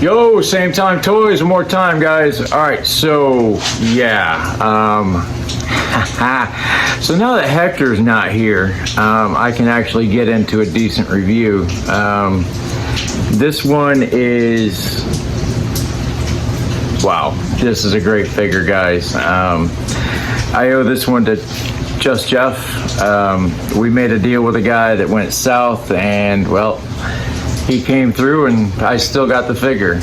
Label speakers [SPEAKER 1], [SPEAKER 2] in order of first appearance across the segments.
[SPEAKER 1] Yo, same time Toyz, one more time, guys. All right, so yeah, so now that Hector's not here, I can actually get into a decent review. This one is, wow, this is a great figure, guys. I owe this one to Just Jeff. We made a deal with a guy that went south, and well, he came through and I still got the figure.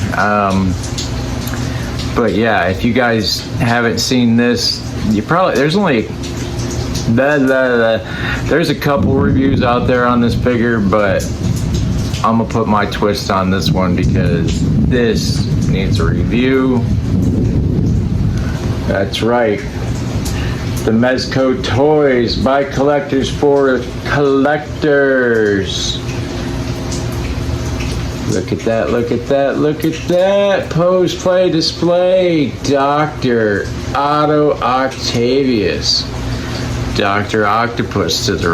[SPEAKER 1] But yeah, if you guys haven't seen this, you probably, there's only there's a couple reviews out there on this figure, but I'm gonna put my twist on this one because this needs a review. That's right, the Mezco Toyz by collectors for collectors. Look at that, look at that, look at that. Pose, play, display. Dr. Otto Octavius. Dr. Octopus to the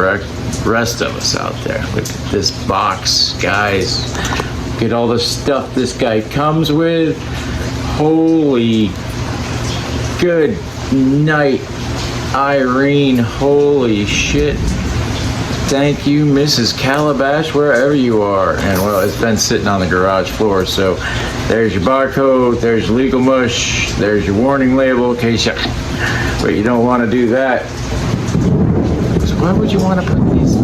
[SPEAKER 1] rest of us out there. Look at this box, guys. Look at all the stuff this guy comes with. Holy good night, Irene. Holy shit. Thank you, Mrs. Calabash, wherever you are. And well, it's been sitting on the garage floor. So there's your barcode, there's your legal mush, there's your warning label in case you, but you don't want to do that. So why would you want to put these?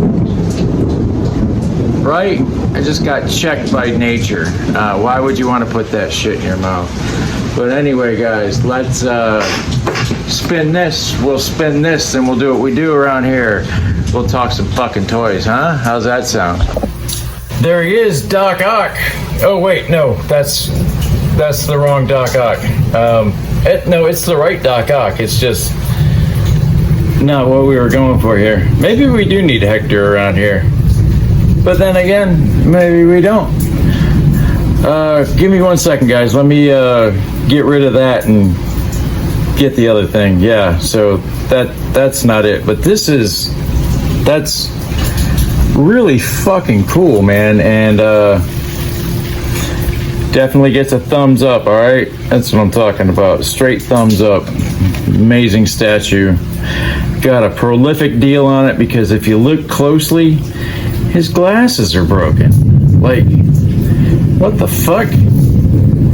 [SPEAKER 1] Right? I just got checked by nature. Why would you want to put that shit in your mouth? But anyway, guys, let's spin this. We'll spin this and we'll do what we do around here. We'll talk some fucking toys, huh? How's that sound? There he is, Doc Ock. Oh wait, no, that's the wrong Doc Ock. No, it's the right Doc Ock. It's just not what we were going for here. Maybe we do need Hector around here, but then again, maybe we don't. Give me 1 second, guys. Let me get rid of that and get the other thing. Yeah, so that's not it, but that's really fucking cool, man, and definitely gets a thumbs up. All right, that's what I'm talking about. Straight thumbs up. Amazing statue. Got a prolific deal on it because if you look closely, his glasses are broken. Like, what the fuck?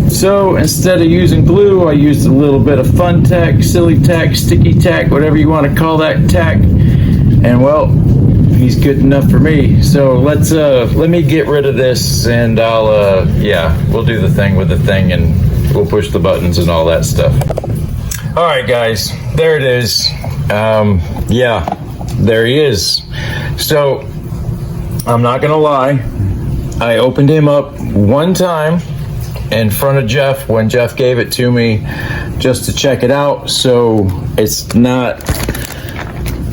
[SPEAKER 1] So instead of using glue, I used a little bit of fun tack, silly tack, sticky tack, whatever you want to call that tack. And well, he's good enough for me. So let me get rid of this, and I'll yeah, we'll do the thing with the thing, and we'll push the buttons and all that stuff. All right, guys, there it is. Yeah, there he is. So I'm not gonna lie, I opened him up one time in front of Jeff when Jeff gave it to me just to check it out. So it's not,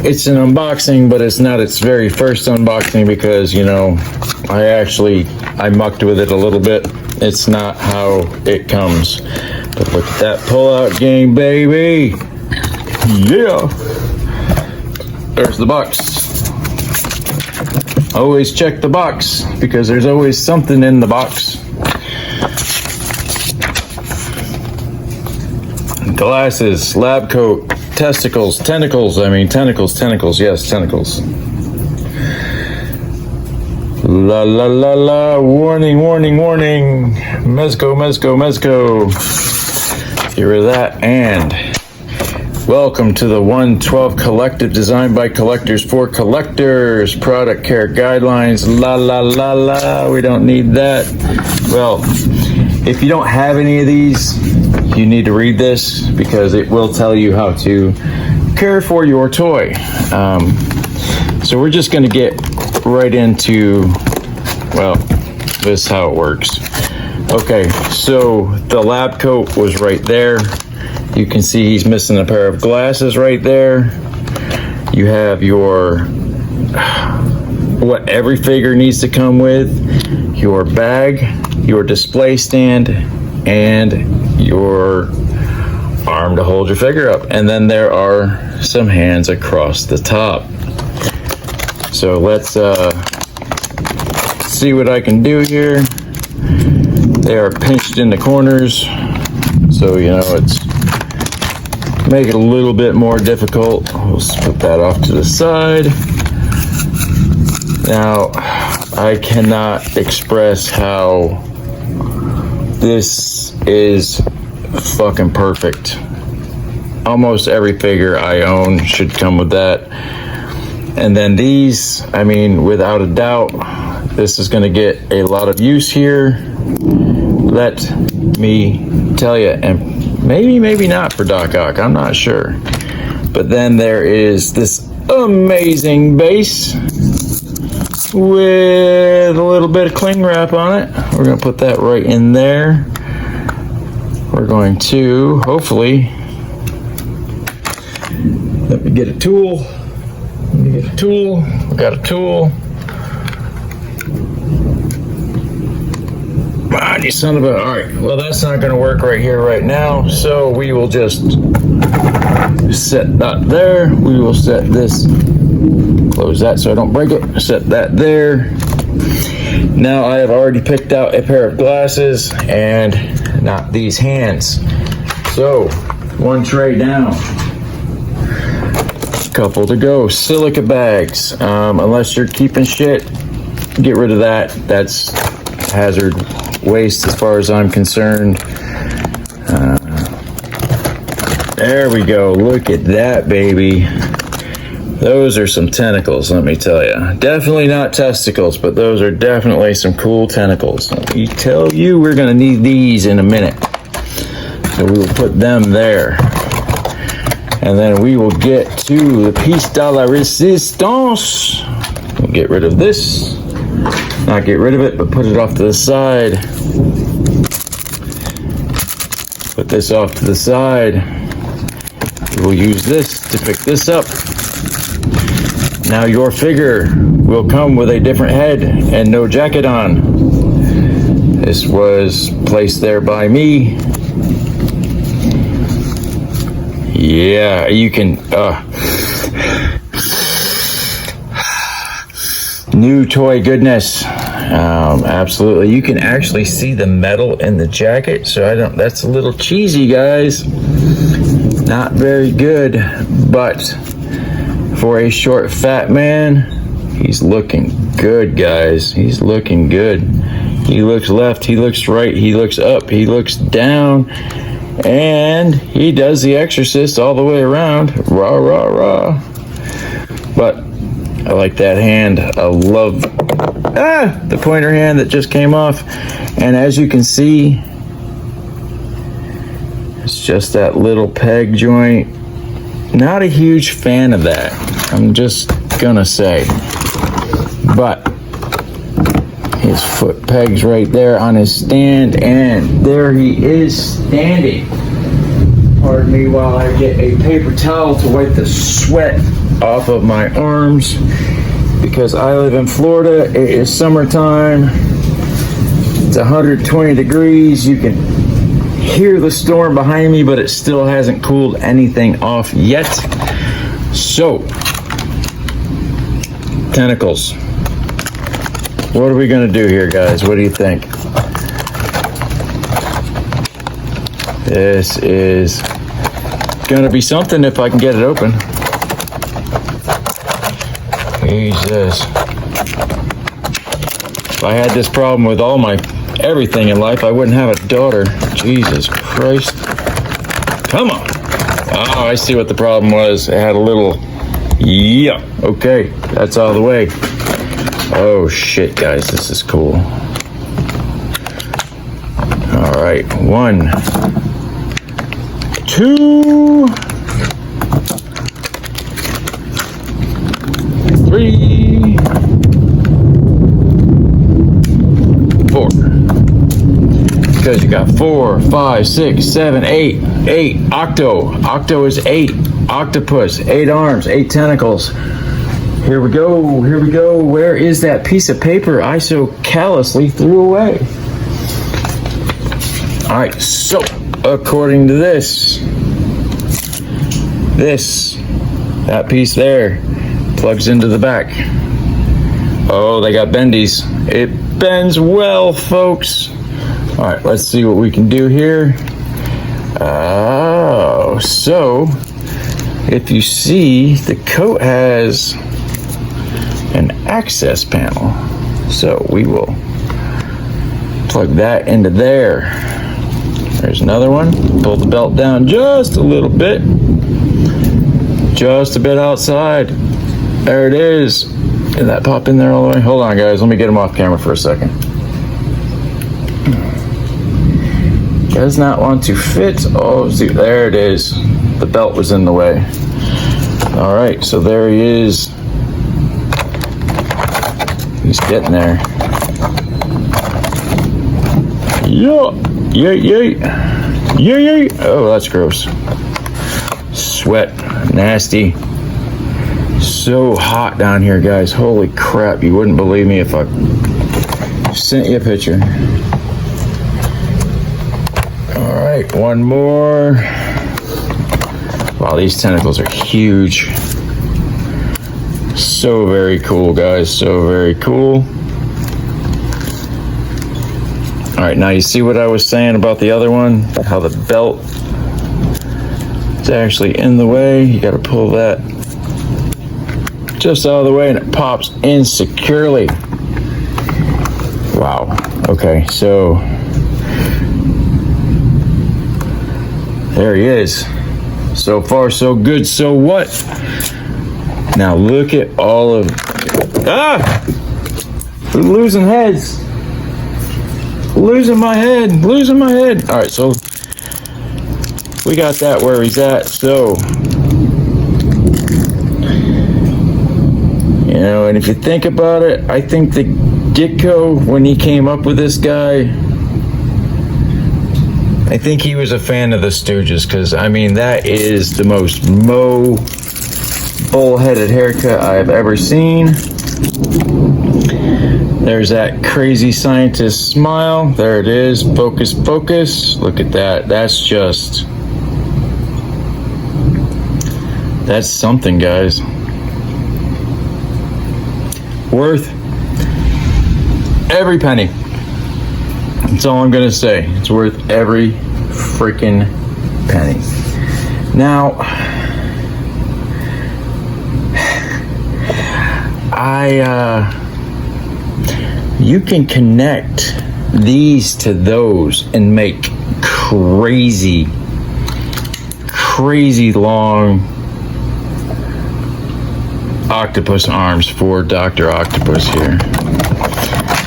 [SPEAKER 1] it's an unboxing, but it's not its very first unboxing because, you know, I mucked with it a little bit. It's not how it comes. But look at that pull-out game, baby. Yeah. There's the box. Always check the box because there's always something in the box. Glasses, lab coat, testicles, tentacles, yes, tentacles. La la la la, warning, warning, warning. Mezco, Mezco, Mezco. Get rid of that, and welcome to the 112 Collective, designed by collectors for collectors. Product care guidelines, la la la la, we don't need that. Well, if you don't have any of these, you need to read this because it will tell you how to care for your toy. So we're just gonna get right into, well, this is how it works. Okay, so the lab coat was right there. You can see he's missing a pair of glasses right there. You have your, what every figure needs to come with, your bag, your display stand, and your arm to hold your figure up. And then there are some hands across the top. So let's see what I can do here. They are pinched in the corners, so you know it's make it a little bit more difficult. We'll put that off to the side. Now, I cannot express how this is fucking perfect. Almost every figure I own should come with that. And then these, I mean, without a doubt, this is going to get a lot of use here. Let me tell you, and maybe not for Doc Ock, I'm not sure. But then there is this amazing base with a little bit of cling wrap on it. We're going to put that right in there. We're going to, hopefully, let me get a tool. We got a tool. Come on, you son of a... All right, well, that's not going to work right here, right now. So we will just set that there. We will set this, close that so I don't break it. Set that there. Now I have already picked out a pair of glasses and not these hands. So, one tray down. Couple to go. Silica bags. Unless you're keeping shit, get rid of that. That's hazard waste as far as I'm concerned. There we go. Look at that, baby. Those are some tentacles, let me tell you. Definitely not testicles, but those are definitely some cool tentacles. Let me tell you, we're going to need these in a minute. So we will put them there. And then we will get to the piece de la resistance. We'll get rid of this. Not get rid of it, but put it off to the side. Put this off to the side. We'll use this to pick this up. Now your figure will come with a different head and no jacket on. This was placed there by me. Yeah, you can, new toy goodness. Absolutely. You can actually see the metal in the jacket, so that's a little cheesy, guys. Not very good, but for a short, fat man, he's looking good, guys. He's looking good. He looks left, he looks right, he looks up, he looks down. And he does the Exorcist all the way around. Rah, rah, rah. But I like that hand. I love the pointer hand that just came off. And as you can see, it's just that little peg joint. Not a huge fan of that, I'm just gonna say. But his foot pegs right there on his stand, and there he is standing. Pardon me while I get a paper towel to wipe the sweat off of my arms, because I live in Florida. It is summertime. It's 120 degrees. You can hear the storm behind me, but it still hasn't cooled anything off yet. So, tentacles. What are we gonna do here, guys? What do you think? This is gonna be something if I can get it open. Jesus. If I had this problem with everything in life, I wouldn't have a daughter. Jesus Christ. Come on. Oh, I see what the problem was. It had a little, yeah, okay, that's all the way. Oh shit, guys, this is cool. All right, 1, 2, 3, 4. Because you got 4, 5, 6, 7, 8. Octo is 8. Octopus, 8 arms, 8 tentacles. Here we go. Where is that piece of paper I so callously threw away? All right, so according to that piece there plugs into the back. Oh, they got bendies. It bends well, folks. All right, let's see what we can do here. Oh, so if you see, the coat has an access panel. So we will plug that into there. There's another one. Pull the belt down just a little bit. Just a bit outside. There it is. Did that pop in there all the way? Hold on, guys. Let me get him off camera for a second. Does not want to fit. Oh, see, there it is. The belt was in the way. All right, so there he is. He's getting there. Yeah. Oh, that's gross. Sweat, nasty. So hot down here, guys. Holy crap, you wouldn't believe me if I sent you a picture. All right, one more. Wow, these tentacles are huge. So very cool, guys. So very cool. All right, now you see what I was saying about the other one? How the belt is actually in the way. You got to pull that just out of the way and it pops in securely. Wow. Okay, so there he is. So far, so good. So what? Now look at all of... We're losing heads. Losing my head. All right, so we got that where he's at. So, you know, and if you think about it, I think the Ditko, when he came up with this guy, I think he was a fan of the Stooges, because, I mean, that is the most bull-headed haircut I've ever seen. There's that crazy scientist smile. There it is. Focus, focus. Look at that. That's something, guys. Worth every penny. That's all I'm gonna say. It's worth every freaking penny. Now, you can connect these to those and make crazy long octopus arms for Dr. Octopus here.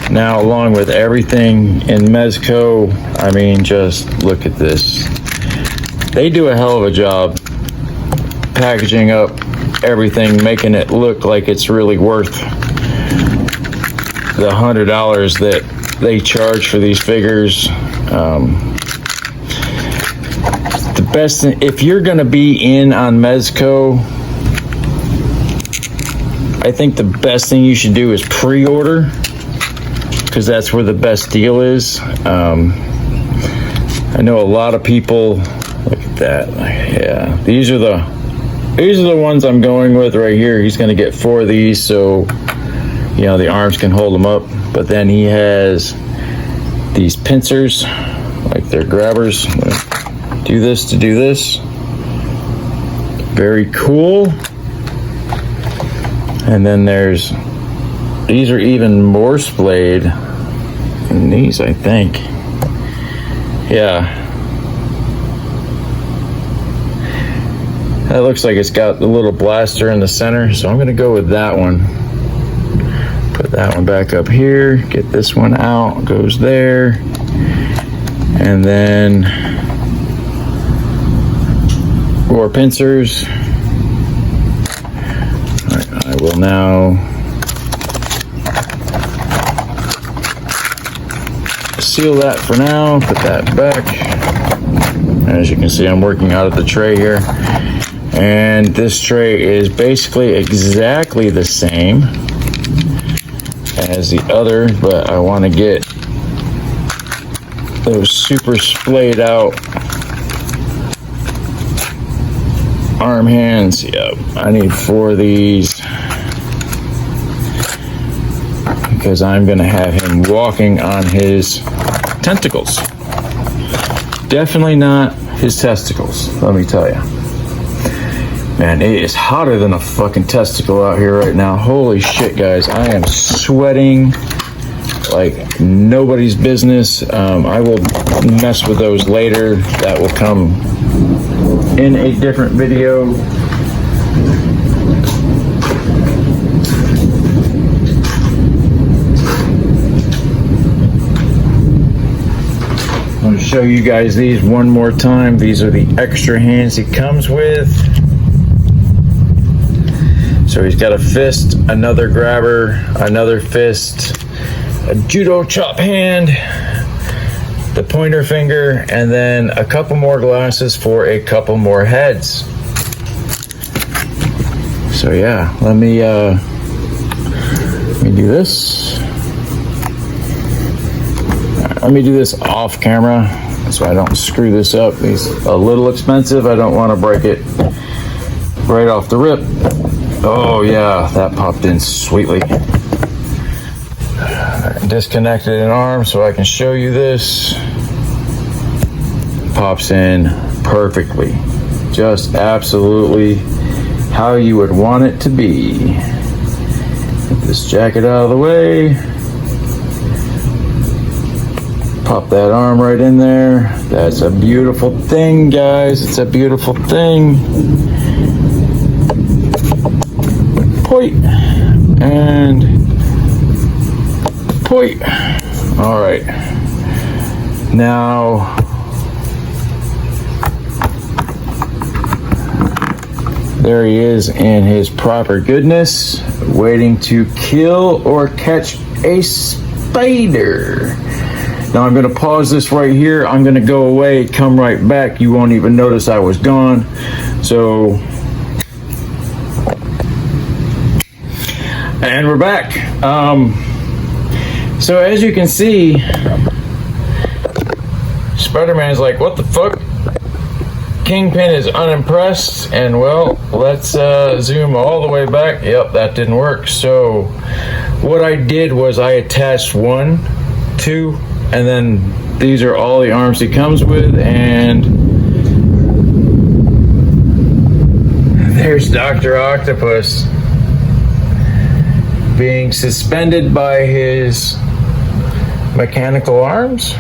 [SPEAKER 1] Now, along with everything in Mezco, I mean, just look at this. They do a hell of a job packaging up everything, making it look like it's really worth the $100 that they charge for these figures. The best thing, if you're gonna be in on Mezco, I think the best thing you should do is pre-order, because that's where the best deal is. I know a lot of people, look at that. Yeah, these are the ones I'm going with right here. He's gonna get 4 of these, so you know the arms can hold them up. But then he has these pincers, like they're grabbers. Do this to do this. Very cool. And then these are even more splayed than these, I think. Yeah. That looks like it's got the little blaster in the center, so I'm gonna go with that one. Put that one back up here, get this one out, goes there. And then more pincers. I will now seal that for now, put that back. As you can see, I'm working out of the tray here. And this tray is basically exactly the same as the other, but I want to get those super splayed out arm hands. Yep, I need 4 of these because I'm gonna have him walking on his tentacles. Definitely not his testicles, let me tell you. Man, it is hotter than a fucking testicle out here right now. Holy shit, guys. I am sweating like nobody's business. I will mess with those later. That will come in a different video. I'm going to show you guys these one more time. These are the extra hands he comes with. So he's got a fist, another grabber, another fist, a judo chop hand, the pointer finger, and then a couple more glasses for a couple more heads. So yeah, let me do this. Let me do this off camera so I don't screw this up. It's a little expensive. I don't want to break it right off the rip. Oh yeah, that popped in sweetly. Disconnected an arm so I can show you this. Pops in perfectly. Just absolutely how you would want it to be. Get this jacket out of the way. Pop that arm right in there. That's a beautiful thing, guys. It's a beautiful thing. Point and point. All right. Now, there he is in his proper goodness, waiting to kill or catch a spider. Now I'm going to pause this right here. I'm going to go away, come right back. You won't even notice I was gone. So, and we're back. So as you can see, Spider-Man's like, what the fuck? Kingpin is unimpressed, and well, let's zoom all the way back. Yep, that didn't work. So what I did was I attached 1, 2, and then these are all the arms he comes with, and there's Dr. Octopus being suspended by his mechanical arms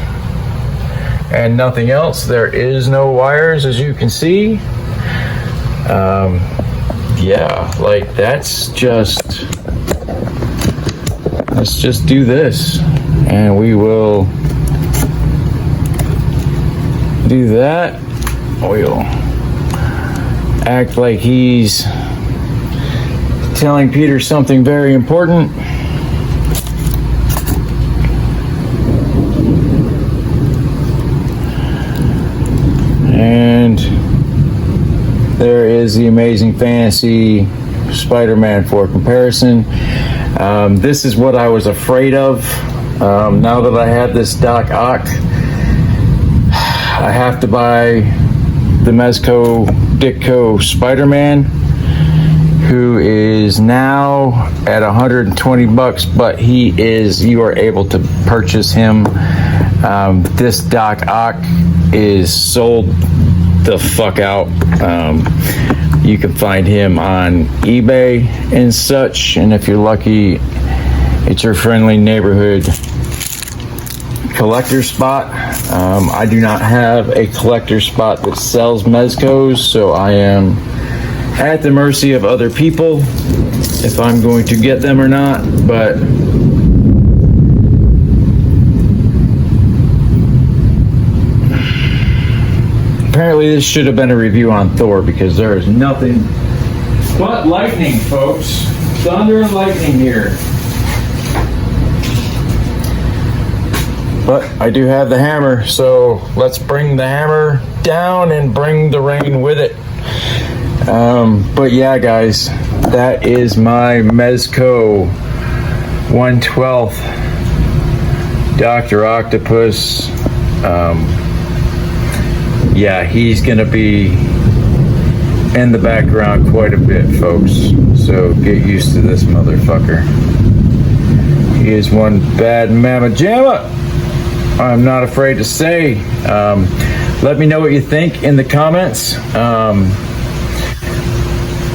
[SPEAKER 1] and nothing else. There is no wires, as you can see. Yeah, like let's just do this, and we will do that. We'll act like he's telling Peter something very important. And there is the Amazing Fantasy Spider-Man for comparison. This is what I was afraid of. Now that I have this Doc Ock, I have to buy the Mezco Ditko Spider-Man, who is now at $120, but you are able to purchase him. This Doc Ock is sold the fuck out. You can find him on eBay and such, and if you're lucky, it's your friendly neighborhood collector spot. I do not have a collector spot that sells Mezcos, so I am at the mercy of other people if I'm going to get them or not. But apparently this should have been a review on Thor, because there is nothing but lightning, folks. Thunder and lightning here. But I do have the hammer, so let's bring the hammer down and bring the rain with it. But yeah, guys, that is my Mezco 1/12 Dr. Octopus. Yeah, he's gonna be in the background quite a bit, folks, so get used to this motherfucker. He is one bad mamma jamma. I'm not afraid to say. Let me know what you think in the comments.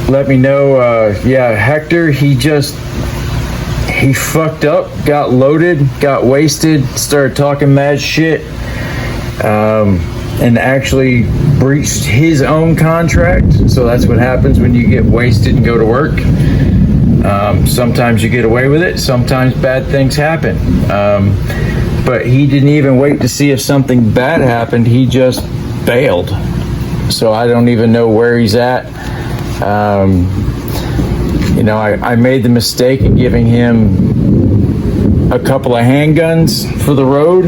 [SPEAKER 1] Let me know. Yeah, Hector, he fucked up, got loaded, got wasted, started talking mad shit, and actually breached his own contract. So that's what happens when you get wasted and go to work. Sometimes you get away with it, sometimes bad things happen. But he didn't even wait to see if something bad happened, he just bailed. So I don't even know where he's at. You know, I made the mistake of giving him a couple of handguns for the road.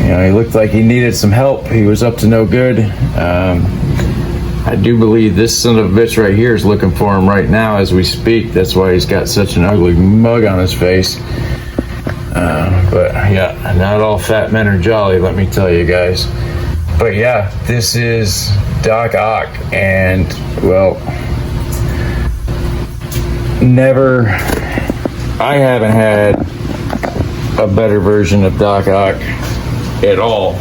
[SPEAKER 1] You know, he looked like he needed some help. He was up to no good. I do believe this son of a bitch right here is looking for him right now as we speak. That's why he's got such an ugly mug on his face. But yeah, not all fat men are jolly, let me tell you guys. But yeah, this is Doc Ock, and well, I haven't had a better version of Doc Ock at all.